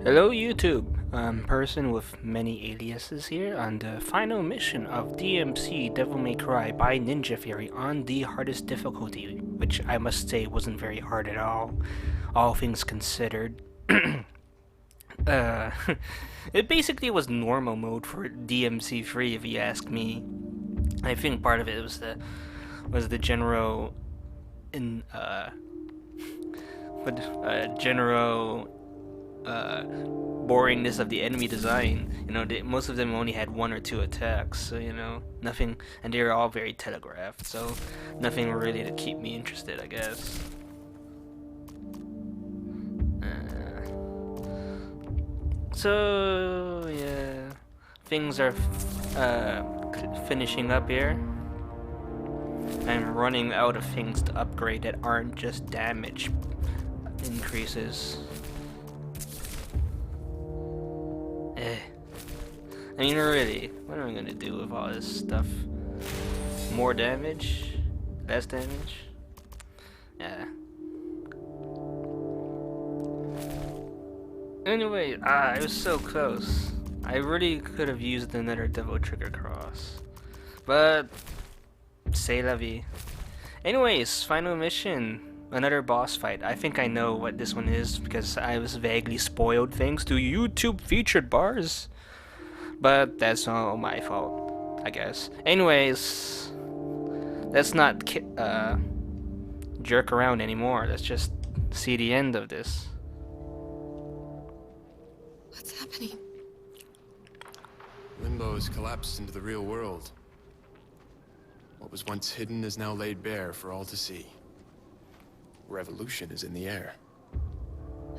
Hello YouTube, person with many aliases here on the final mission of DmC Devil May Cry by Ninja Theory on the hardest difficulty, which I must say wasn't very hard at all things considered. uh, it basically was normal mode for DMC3 if you ask me. I think part of it was the general in general boringness of the enemy design. Most of them only had one or two attacks, so nothing, and they were all very telegraphed, so nothing really to keep me interested, I guess. So yeah, things are finishing up here. I'm running out of things to upgrade that aren't just damage increases. I mean, really, what am I gonna do with all this stuff? More damage? Less damage? Yeah. Anyway, it was so close. I really could have used another Devil Trigger Cross. But, c'est la vie. Anyways, final mission. Another boss fight. I think I know what this one is because I was vaguely spoiled thanks to YouTube featured bars. But that's all my fault, I guess. Anyways, let's not jerk around anymore. Let's just see the end of this. What's happening? Limbo has collapsed into the real world. What was once hidden is now laid bare for all to see. Revolution is in the air.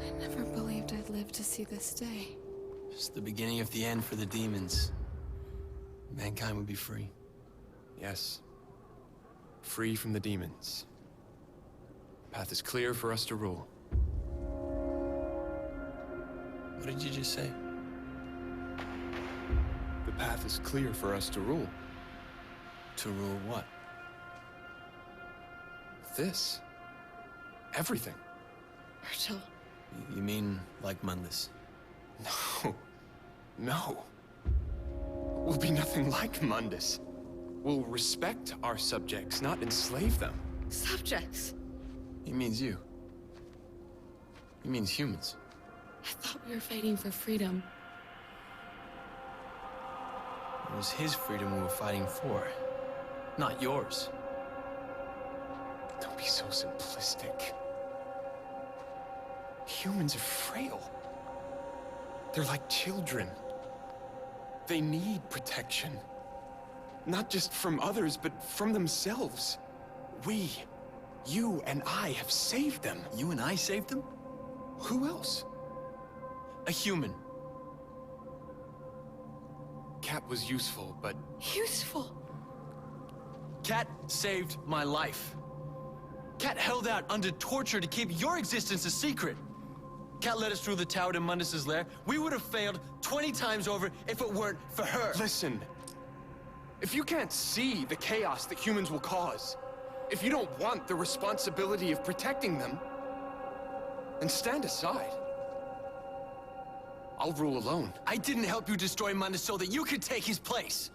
I never believed I'd live to see this day. It's the beginning of the end for the demons. Mankind would be free. Yes. Free from the demons. The path is clear for us to rule. What did you just say? The path is clear for us to rule. To rule what? This. Everything. Virgil. You mean like Mundus? No. No. We'll be nothing like Mundus. We'll respect our subjects, not enslave them. Subjects. He means you. He means humans. I thought we were fighting for freedom. It was his freedom we were fighting for, not yours. Don't be so simplistic. Humans are frail. They're like children. They need protection. Not just from others, but from themselves. We, you and I, have saved them. You and I saved them? Who else? A human. Cat was useful, but Useful. Cat saved my life. Cat held out under torture to keep your existence a secret. Cat led us through the tower to Mundus's lair. We would have failed 20 times over if it weren't for her. listen. If you can't see the chaos that humans will cause, if you don't want the responsibility of protecting them, then stand aside. I'll rule alone. I didn't help you destroy Mundus so that you could take his place.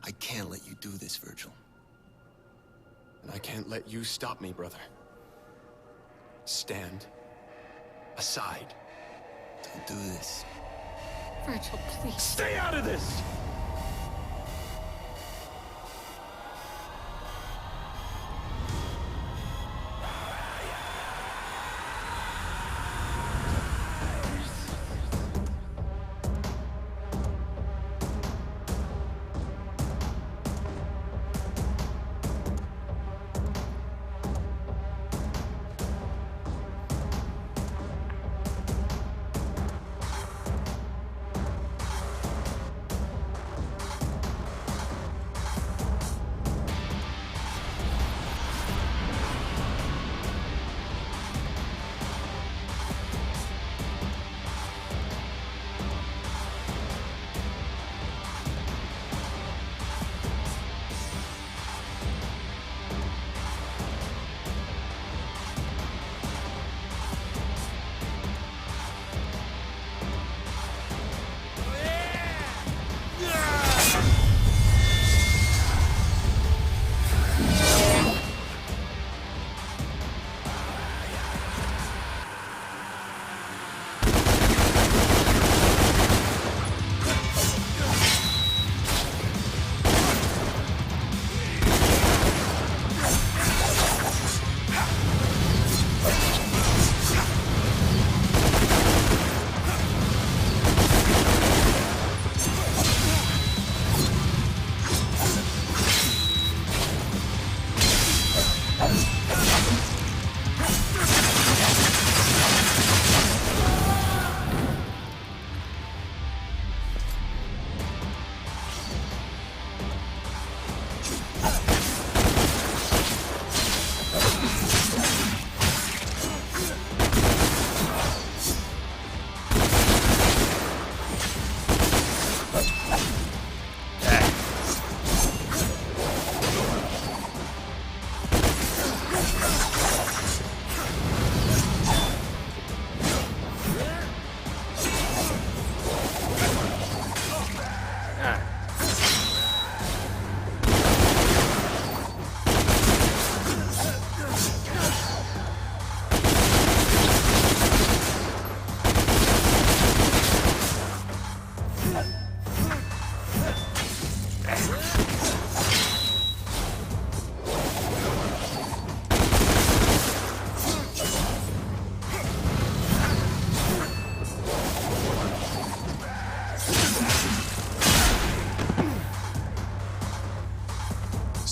I can't let you do this, Virgil. And I can't let you stop me, brother. Stand aside. Don't do this. Virgil, please. Stay out of this!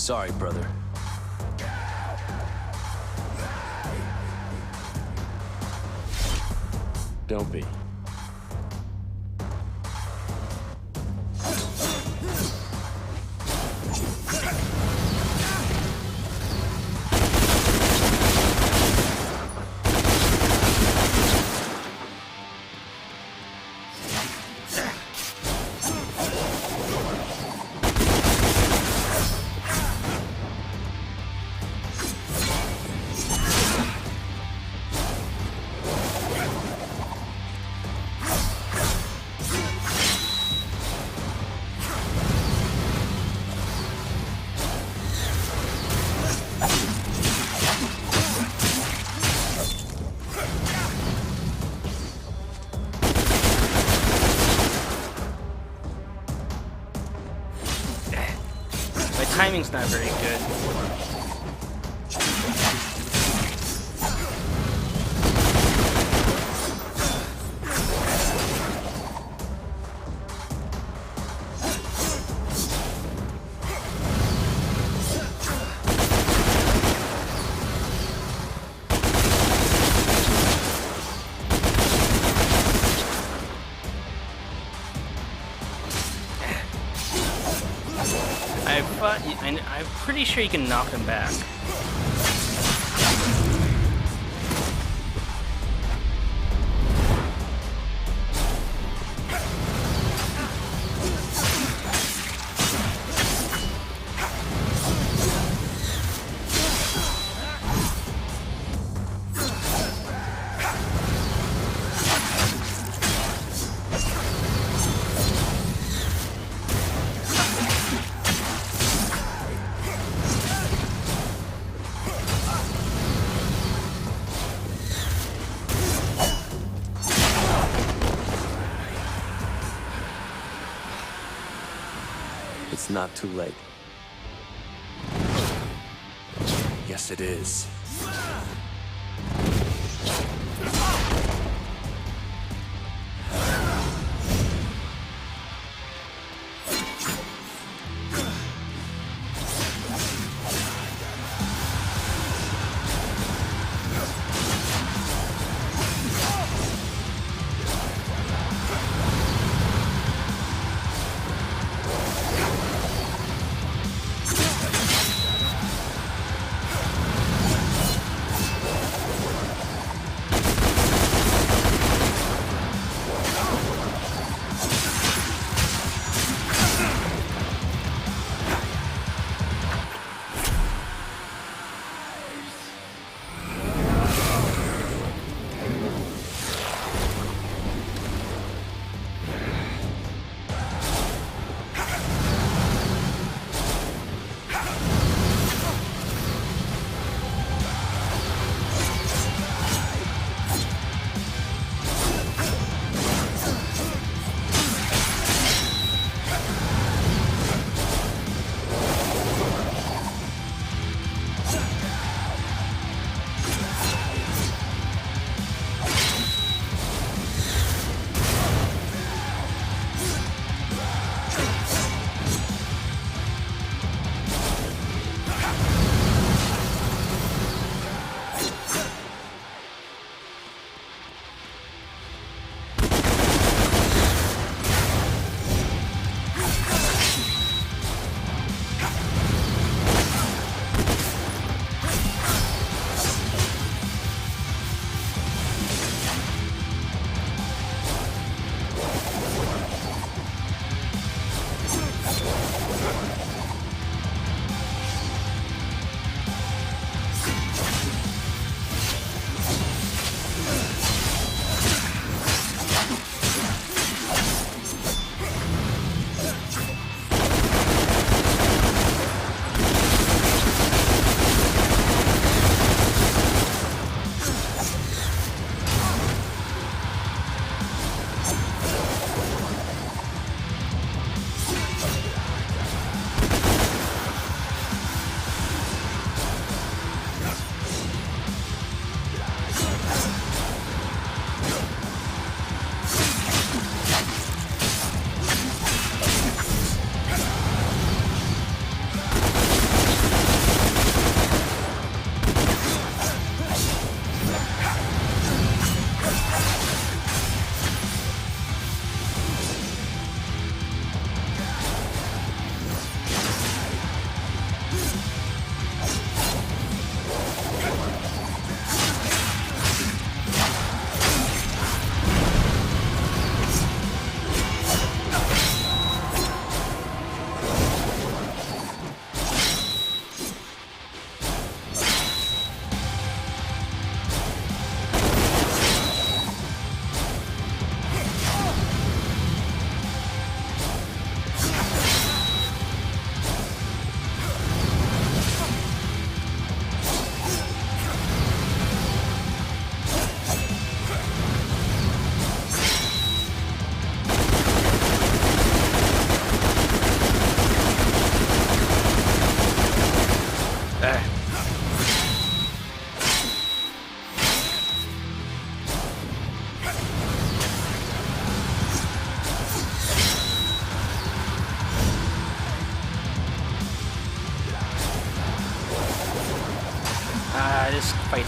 Sorry, brother. Don't be. My timing's not very good. I'm pretty sure you can knock him back. It's not too late. Yes, it is.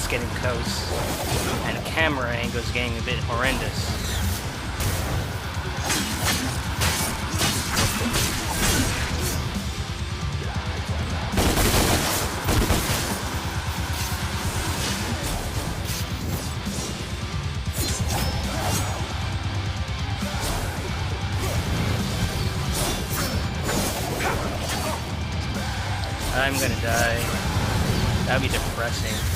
it's getting close. And camera angles getting a bit horrendous. I'm gonna die. That'd be depressing.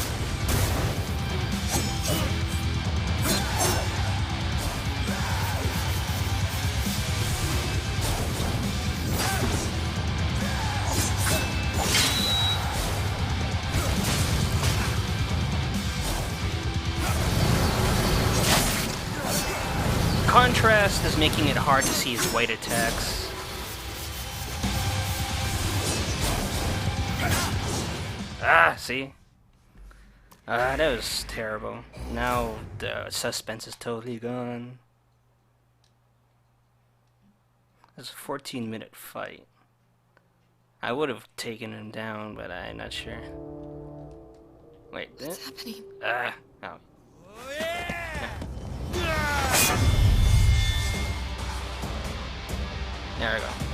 Contrast is making it hard to see his white attacks. Ah, see? That was terrible. Now the suspense is totally gone. It's a 14-minute fight. I would have taken him down, but I'm not sure. Wait, What's happening? oh. There we go.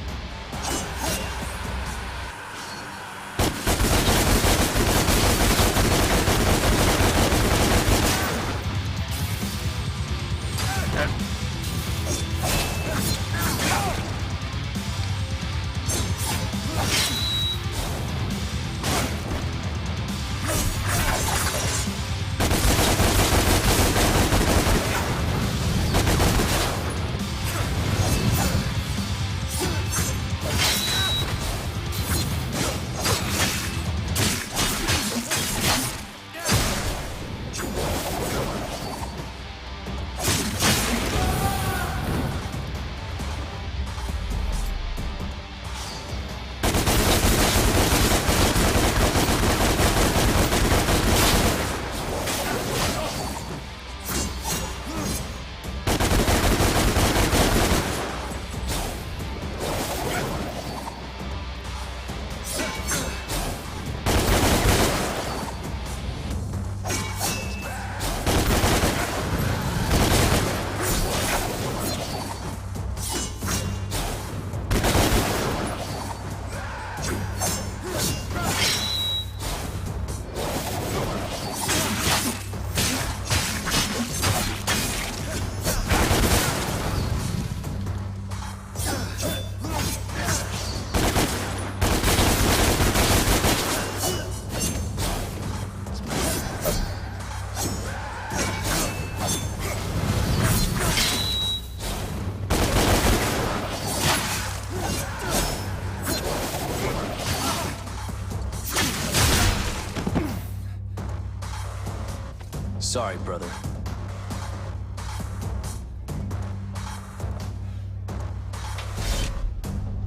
Sorry, brother.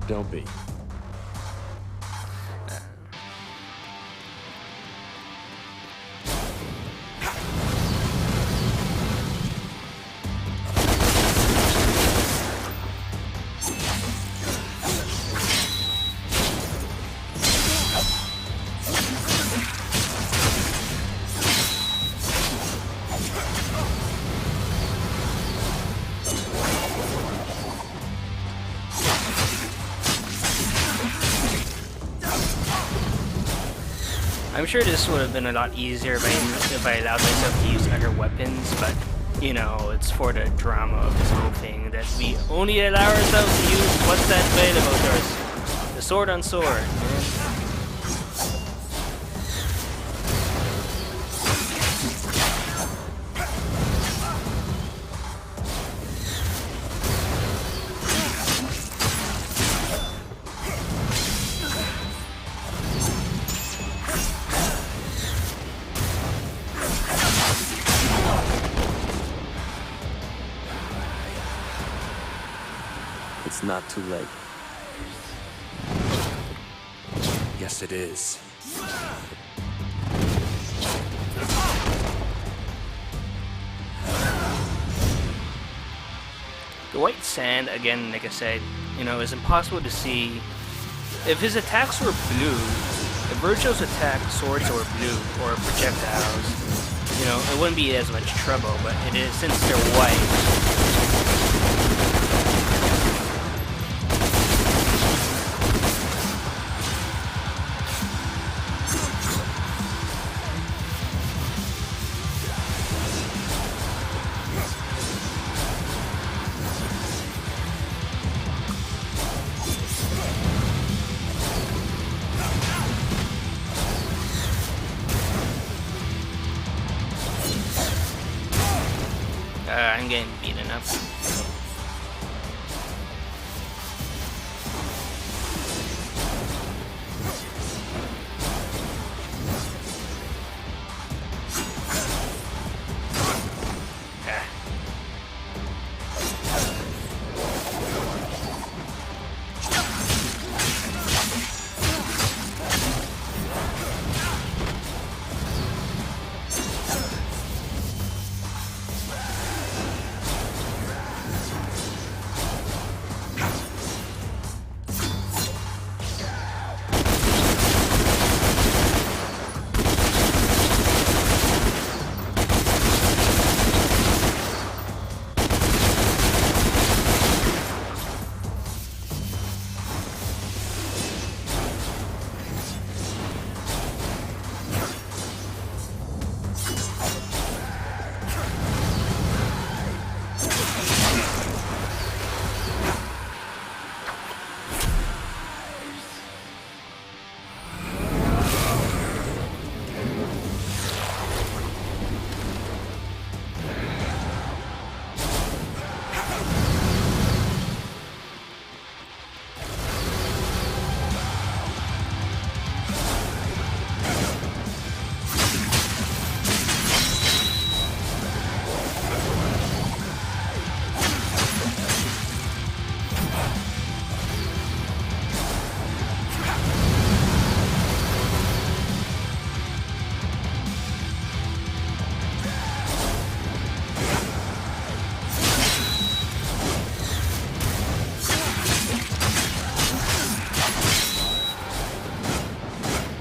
Don't be. I'm sure this would have been a lot easier if I allowed myself to use other weapons, but you know, it's for the drama of this whole thing that we only allow ourselves to use what's that available to us. The sword on sword, man. It's not too late. Yes, it is. The white sand, again, like I said, you know, is impossible to see. If his attacks were blue, If Virgil's attack swords or blue or projectiles, you know, it wouldn't be as much trouble, but it is since they're white. I'm getting beaten up.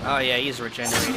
Oh yeah, he's regenerating.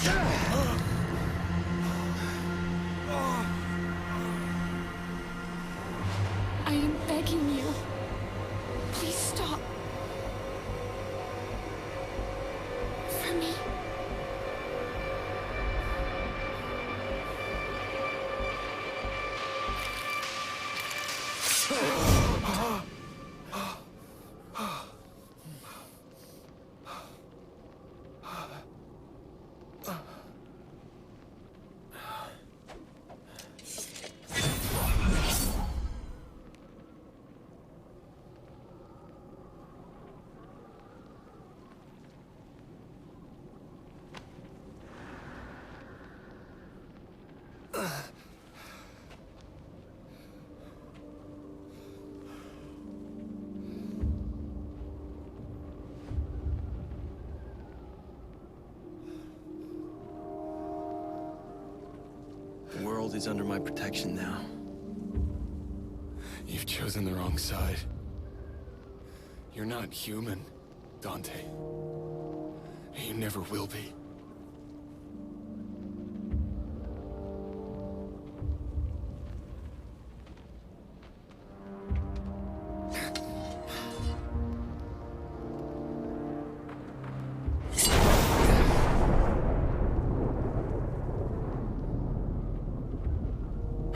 I am begging you. Please stop. For me. The world is under my protection now. You've chosen the wrong side. You're not human, Dante. You never will be.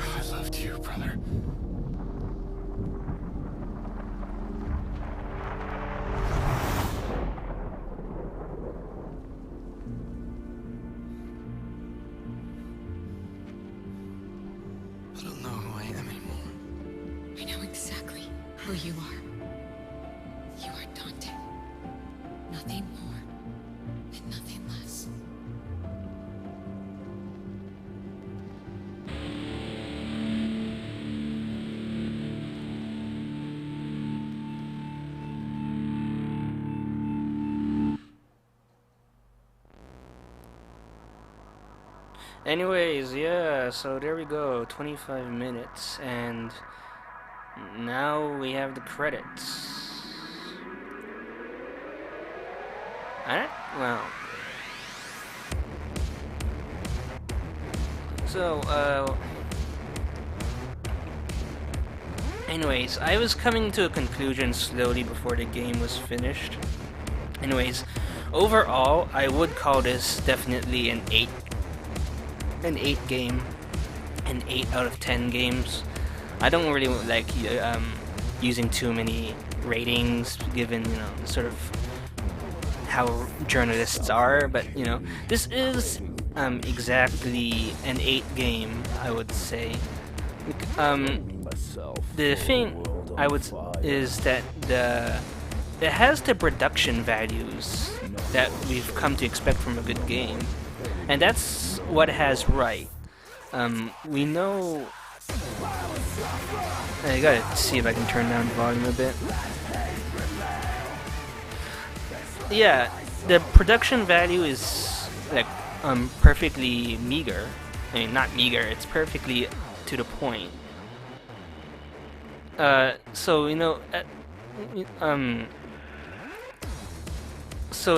I loved you, brother. I don't know who I am anymore. I know exactly who you are. You are Dante. Nothing more and nothing less. Anyways, yeah, so there we go, 25 minutes, and now we have the credits. Alright, well. So, anyways, I was coming to a conclusion slowly before the game was finished. Anyways, overall, I would call this definitely an 8 game, an 8 out of 10 games. I don't really like using too many ratings, given sort of how journalists are. But this is exactly an 8 game, I would say. The thing I would is that it has the production values that we've come to expect from a good game. And that's what it has right. We know... I gotta see if I can turn down the volume a bit. Yeah, the production value is like perfectly meager. I mean, not meager, it's perfectly to the point. So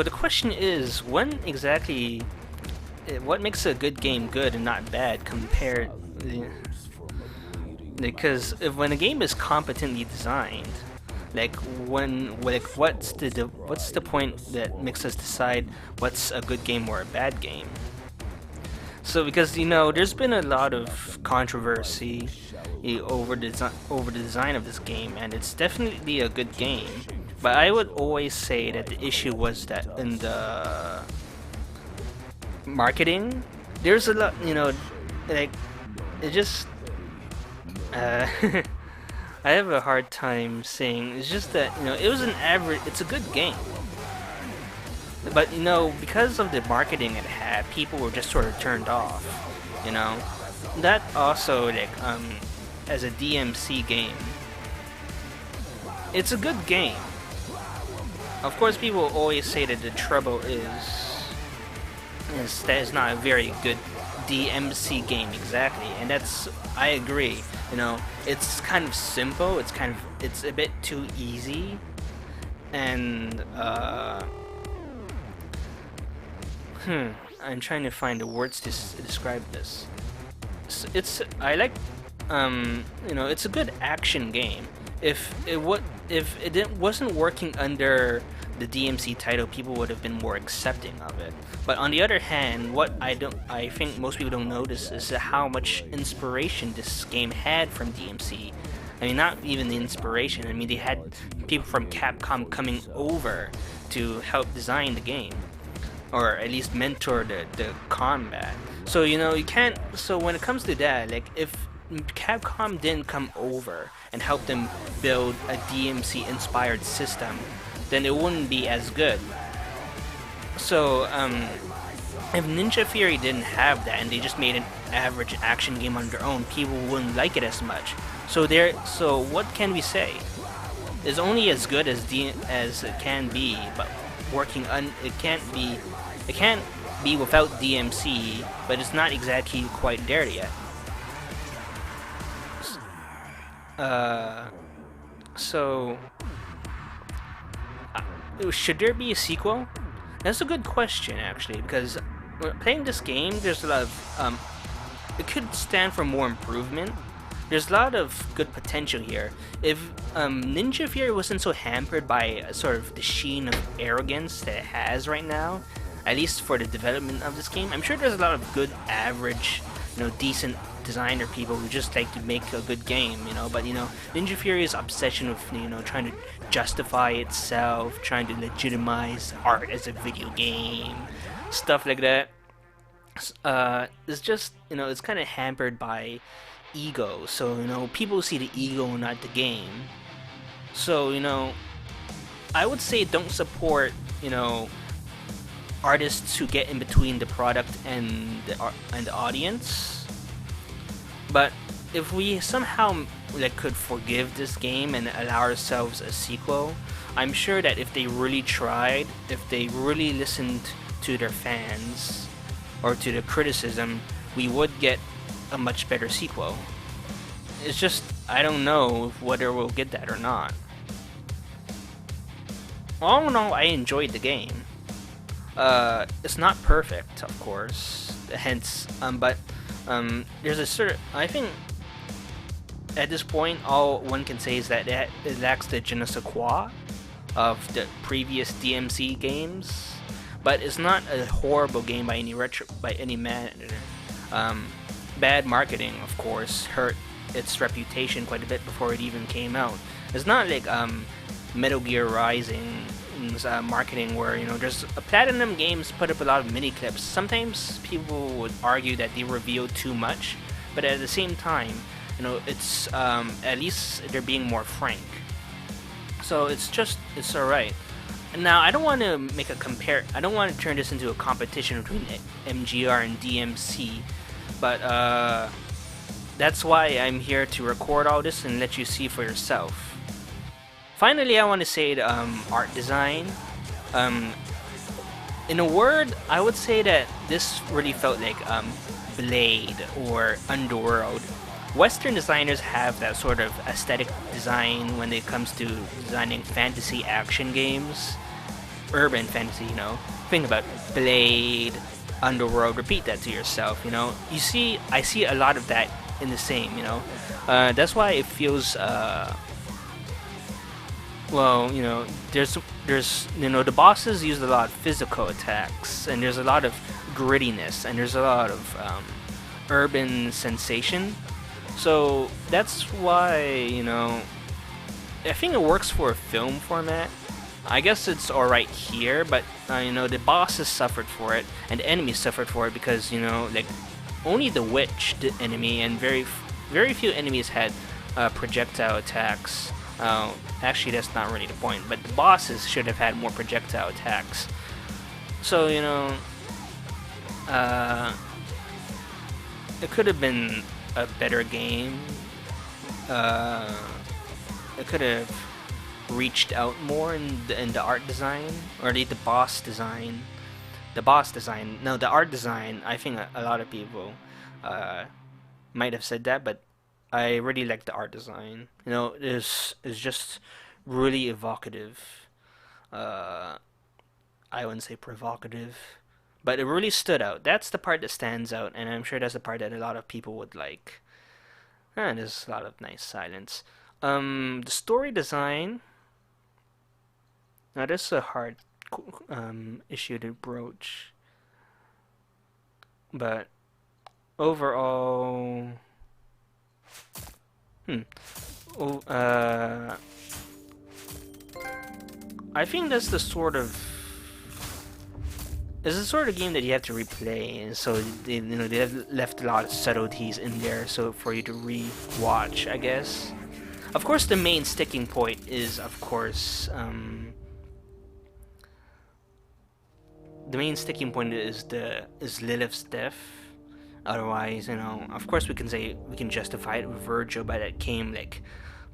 the question is, when exactly... what makes a good game good and not bad compared? Because when a game is competently designed, what's the point that makes us decide what's a good game or a bad game? So because there's been a lot of controversy over the design of this game, and it's definitely a good game. But I would always say that the issue was that in the marketing, there's a lot, it just I have a hard time saying. It's just that it was an average. It's a good game, but because of the marketing it had, people were just sort of turned off. That also as a DmC game, it's a good game. Of course, people always say that the trouble is that it's not a very good DmC game exactly, and I agree. It's kind of simple. It's a bit too easy, and I'm trying to find the words to describe this. I like it's a good action game. If it wasn't working under the DmC title, people would have been more accepting of it. But on the other hand, what I think most people don't notice is how much inspiration this game had from DmC. I mean, not even the inspiration. I mean, they had people from Capcom coming over to help design the game, or at least mentor the combat. So you can't. So when it comes to that, like if Capcom didn't come over and help them build a DmC inspired system, then it wouldn't be as good. So if Ninja Theory didn't have that and they just made an average action game on their own, people wouldn't like it as much. So what can we say? It's only as good as it can be, but it can't be without DmC, but it's not exactly quite there yet. So should there be a sequel? That's a good question, actually, because playing this game, there's a lot of it could stand for more improvement. There's a lot of good potential here. If Ninja Theory wasn't so hampered by sort of the sheen of arrogance that it has right now, at least for the development of this game, I'm sure there's a lot of good, average, decent designer people who just like to make a good game, But Ninja Theory's obsession with trying to justify itself, trying to legitimize art as a video game, stuff like that. It's just it's kind of hampered by ego. So people see the ego, not the game. So I would say don't support artists who get in between the product and the audience. But if we somehow could forgive this game and allow ourselves a sequel, I'm sure that if they really tried, if they really listened to their fans or to the criticism, we would get a much better sequel. It's just, I don't know whether we'll get that or not. All in all, I enjoyed the game. It's not perfect, of course, hence, but there's a certain, I think at this point all one can say is that it lacks the je ne sais quoi of the previous DmC games, but it's not a horrible game by any manner. Bad marketing, of course, hurt its reputation quite a bit before it even came out. It's not like Metal Gear Rising's marketing where there's Platinum Games put up a lot of mini clips. Sometimes people would argue that they reveal too much, but at the same time, it's at least they're being more frank. So it's alright. Now I don't want to make a I don't want to turn this into a competition between MGR and DmC, but that's why I'm here to record all this and let you see for yourself. Finally, I want to say the art design. In a word, I would say that this really felt like Blade or Underworld. Western designers have that sort of aesthetic design when it comes to designing fantasy action games. Urban fantasy, Think about Blade, Underworld, repeat that to yourself, I see a lot of that in the same, That's why it feels, there's the bosses use a lot of physical attacks, and there's a lot of grittiness, and there's a lot of urban sensation. So that's why, I think it works for a film format. I guess it's alright here, but the bosses suffered for it, and the enemies suffered for it because only the witch, the enemy, and very few enemies had projectile attacks. Actually, that's not really the point, but the bosses should have had more projectile attacks. So it could have been a better game. It could have reached out more in the art design, or the boss design. No, the art design. I think a lot of people might have said that, but I really like the art design. It's just really evocative. I wouldn't say provocative, but it really stood out. That's the part that stands out, and I'm sure that's the part that a lot of people would like. And there's a lot of nice silence. The story design. Now this is a hard issue to broach, but overall, I think that's the sort of it's the sort of game that you have to replay, and so they have left a lot of subtleties in there, so for you to re-watch, I guess. Of course, the main sticking point is, of course, the main sticking point is Lilith's death. Otherwise, of course we can justify it with Virgil, but it came like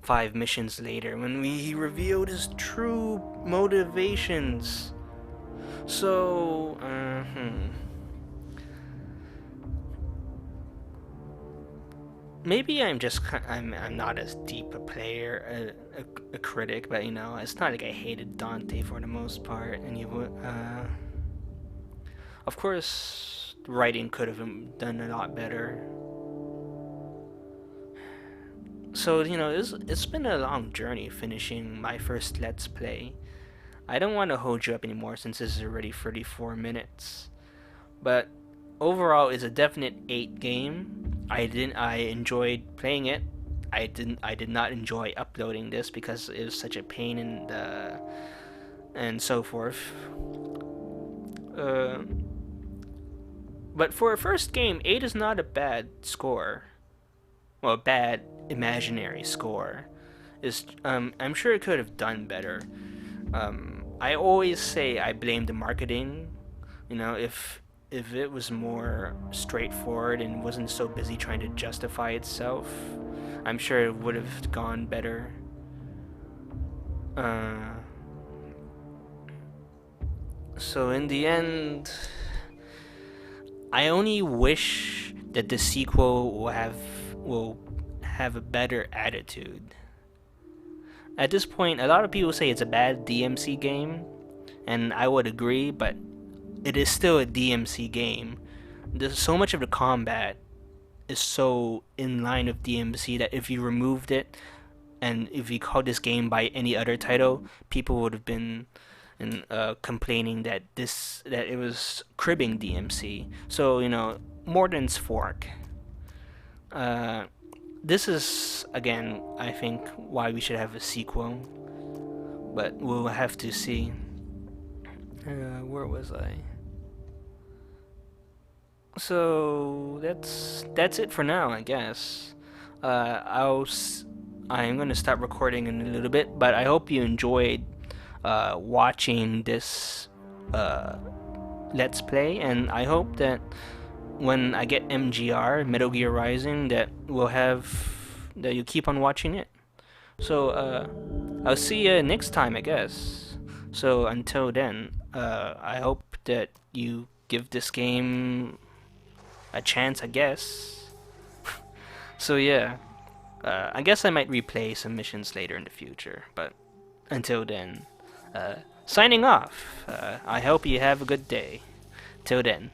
5 missions later when he revealed his true motivations. So, maybe I'm not as deep a player, a critic, but it's not like I hated Dante for the most part, and of course, writing could have been done a lot better. So, it's been a long journey finishing my first Let's Play. I don't want to hold you up anymore since this is already 34 minutes. But overall, it's a definite 8 game. I enjoyed playing it. I did not enjoy uploading this because it was such a pain and so forth. But for a first game, 8 is not a bad score. Well, a bad imaginary score. I'm sure it could have done better. I always say I blame the marketing. If it was more straightforward and wasn't so busy trying to justify itself, I'm sure it would have gone better. So in the end, I only wish that the sequel will have a better attitude. At this point, a lot of people say it's a bad DmC game, and I would agree, but it is still a DmC game. There's so much of the combat is so in line with DmC that if you removed it, and if you called this game by any other title, people would have been complaining that it was cribbing DmC. So Morden's Fork. This is, again, I think why we should have a sequel, but we'll have to see. Where was I? So that's it for now, I guess. I'm gonna stop recording in a little bit, but I hope you enjoyed watching this Let's Play, and I hope that when I get MGR, Metal Gear Rising, that you keep on watching it. So I'll see you next time, I guess. So until then, I hope that you give this game a chance, I guess. So yeah, I guess I might replay some missions later in the future, but until then, signing off. I hope you have a good day. Till then.